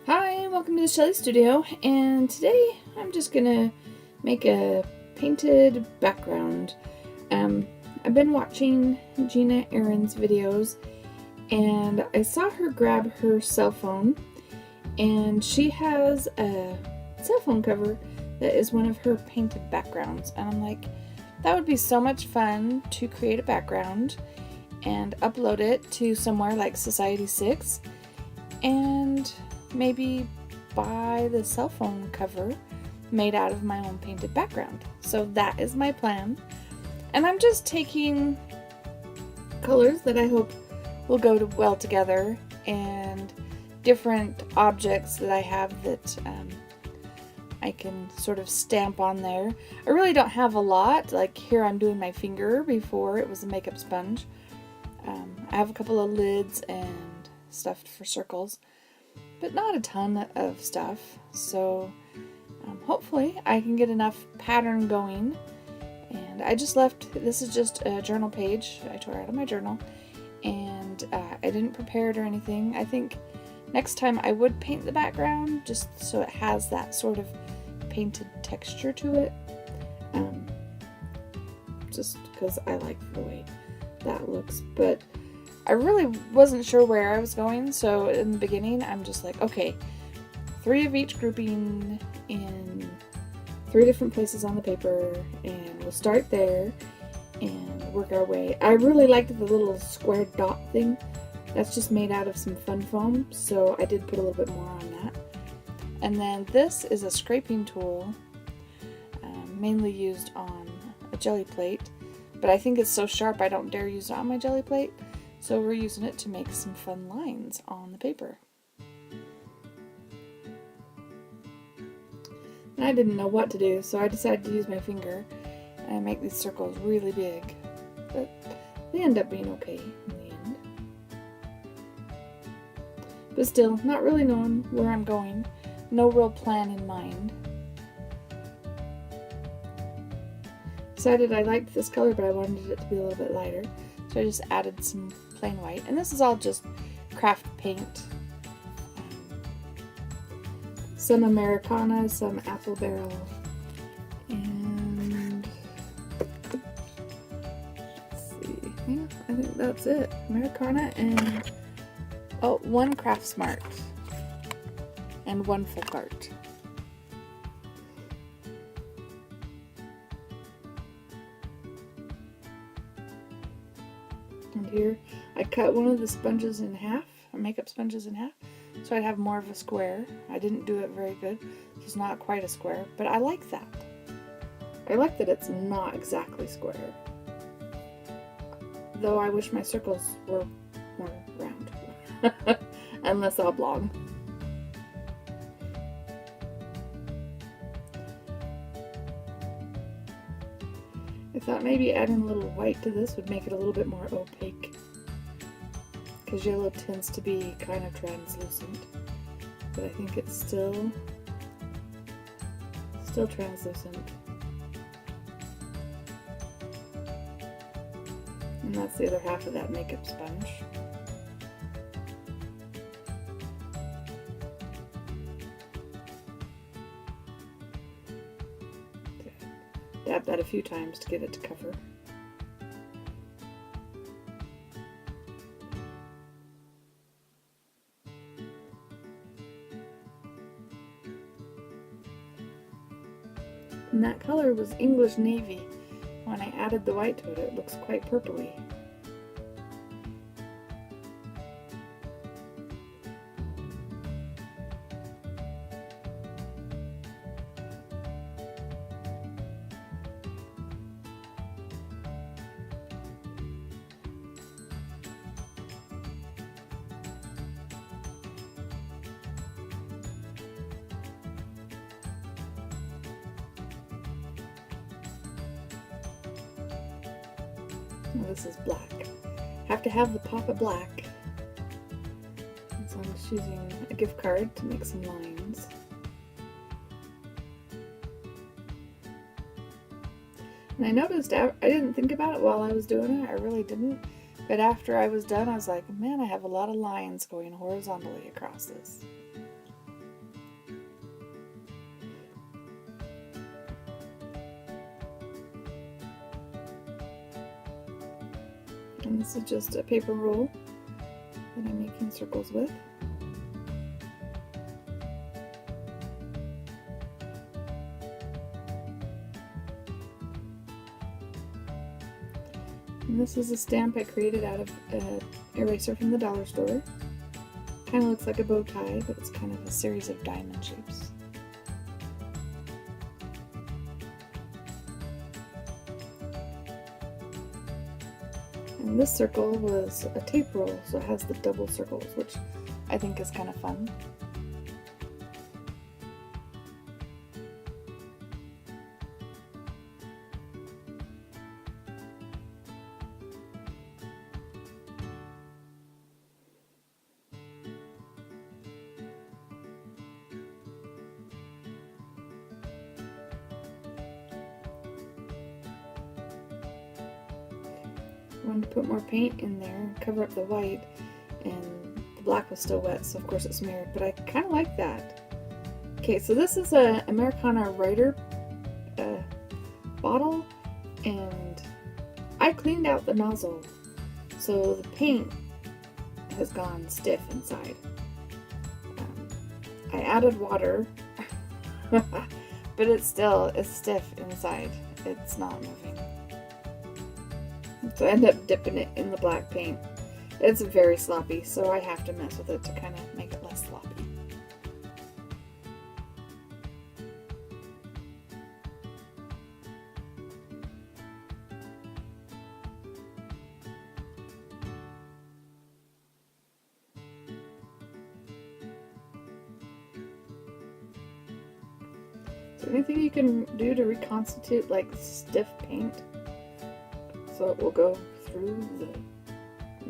Hi, welcome to the Shelly Studio, and today I'm just gonna make a painted background. I've been watching Gina Aaron's videos, and I saw her grab her cell phone, and she has a cell phone cover that is one of her painted backgrounds, and I'm like, that would be so much fun to create a background and upload it to somewhere like Society6, and maybe buy the cell phone cover made out of my own painted background. So that is my plan. And I'm just taking colors that I hope will go well together and different objects that I have that I can sort of stamp on there. I really don't have a lot. Like here I'm doing my finger, before it was a makeup sponge. I have a couple of lids and stuff for circles, but not a ton of stuff, so hopefully I can get enough pattern going. And I just left, this is just a journal page I tore out of my journal, and I didn't prepare it or anything. I think next time I would paint the background just so it has that sort of painted texture to it, just because I like the way that looks. But I really wasn't sure where I was going, so in the beginning I'm just like, okay, 3 of each grouping in 3 different places on the paper, and we'll start there and work our way. I really liked the little square dot thing. That's just made out of some fun foam, so I did put a little bit more on that. And then this is a scraping tool, mainly used on a jelly plate, but I think it's so sharp I don't dare use it on my jelly plate. So we're using it to make some fun lines on the paper. And I didn't know what to do, so I decided to use my finger and make these circles really big. But they end up being okay in the end. But still, not really knowing where I'm going. No real plan in mind. Decided I liked this color, but I wanted it to be a little bit lighter. So I just added some plain white, and this is all just craft paint. Some Americana, some apple barrel, and let's see, yeah, I think that's it. Americana and, oh, 1 Craft Smart and 1 Folk Art. And here I cut one of the sponges in half, or makeup sponges in half, so I'd have more of a square. I didn't do it very good, so it's not quite a square, but I like that. I like that it's not exactly square. Though I wish my circles were more round and less oblong. I thought maybe adding a little white to this would make it a little bit more opaque, because yellow tends to be kind of translucent, but I think it's still translucent. And that's the other half of that makeup sponge. Dab that a few times to get it to cover. And that color was English Navy. When I added the white to it, it looks quite purpley. Well, this is black. Have to have the pop of black. And so I'm just using a gift card to make some lines. And I noticed, I didn't think about it while I was doing it, I really didn't. But after I was done, I was like, man, I have a lot of lines going horizontally across this. And this is just a paper roll that I'm making circles with. And this is a stamp I created out of an eraser from the dollar store. Kind of looks like a bow tie, but it's kind of a series of diamond shapes. And this circle was a tape roll, so it has the double circles, which I think is kind of fun. I wanted to put more paint in there, cover up the white, and the black was still wet, so of course it smeared, but I kind of like that. Okay, so this is a Americana Writer bottle, and I cleaned out the nozzle, so the paint has gone stiff inside. I added water, but it's stiff inside. It's not moving. So I end up dipping it in the black paint. It's very sloppy, so I have to mess with it to kind of make it less sloppy. Is there anything you can do to reconstitute like stiff paint so it will go through the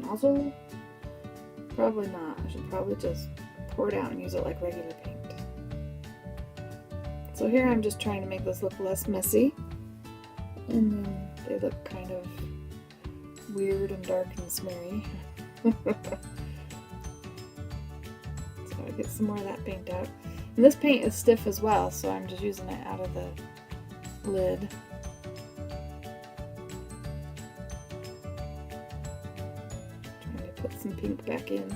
nozzle? Probably not. I should probably just pour it out and use it like regular paint. So here I'm just trying to make this look less messy, and then they look kind of weird and dark and smeary. So I get some more of that paint out. And this paint is stiff as well, so I'm just using it out of the lid. Trying to put some pink back in.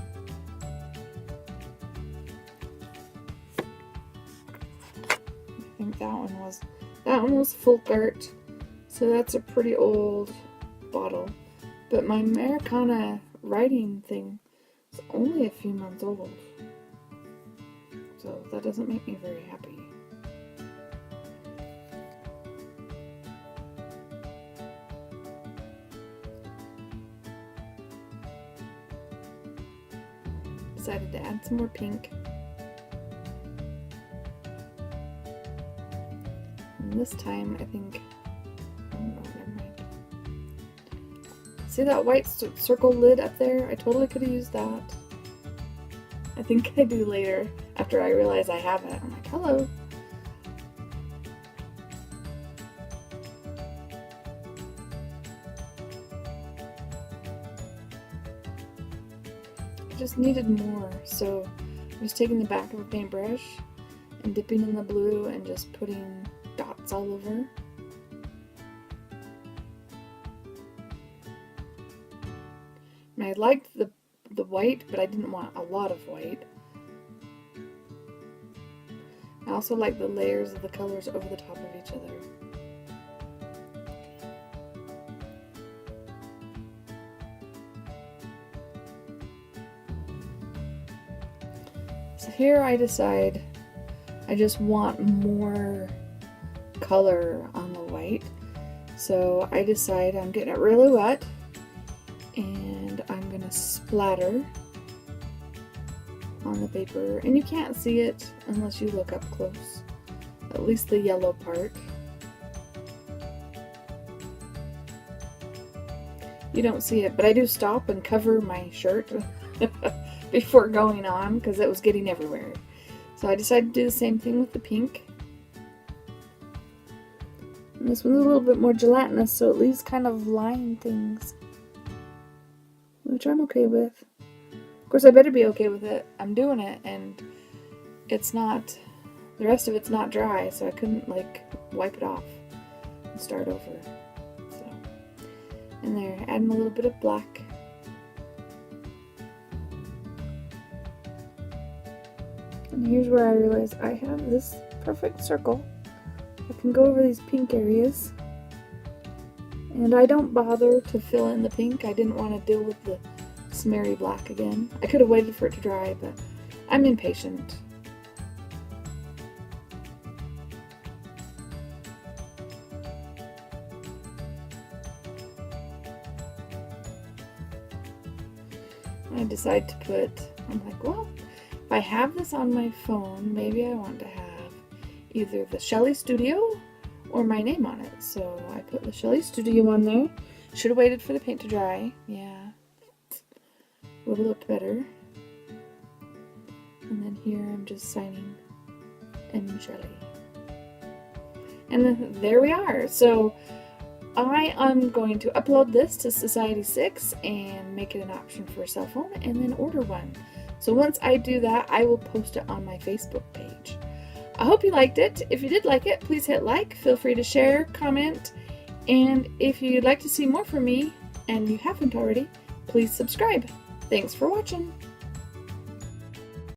I think that one was Folk Art, so that's a pretty old bottle. But my Americana writing thing is only a few months old. So that doesn't make me very happy. Decided to add some more pink. And this time I think, oh no, never mind. See that white circle lid up there? I totally could have used that. I think I do later, after I realize I have it. I'm like, hello. I just needed more, so I was taking the back of a paintbrush and dipping in the blue and just putting dots all over. And I liked the white, but I didn't want a lot of white. I also like the layers of the colors over the top of each other. So here I decide I just want more color on the white. So I decide I'm getting it really wet, and I'm gonna splatter on the paper, and you can't see it unless you look up close, at least the yellow part. You don't see it, but I do stop and cover my shirt before going on because it was getting everywhere. So I decided to do the same thing with the pink. And this one's a little bit more gelatinous, so it leaves kind of line things, which I'm okay with. Of course, I better be okay with it. I'm doing it, and it's not, the rest of it's not dry, so I couldn't like wipe it off and start over. So And there, adding a little bit of black. And here's where I realize I have this perfect circle. I can go over these pink areas. And I don't bother to fill in the pink. I didn't want to deal with the smeary black again. I could have waited for it to dry, but I'm impatient. I decide to put, I'm like, well, if I have this on my phone, maybe I want to have either the Shelly Studio or my name on it. So I put the Shelly Studio on there. Should have waited for the paint to dry. Yeah, would have looked better. And then here I'm just signing M. Shelly. And then there we are. So I am going to upload this to Society6 and make it an option for a cell phone and then order one. So once I do that, I will post it on my Facebook page. I hope you liked it. If you did like it, please hit like. Feel free to share, comment, and if you'd like to see more from me and you haven't already, please subscribe. Thanks for watching.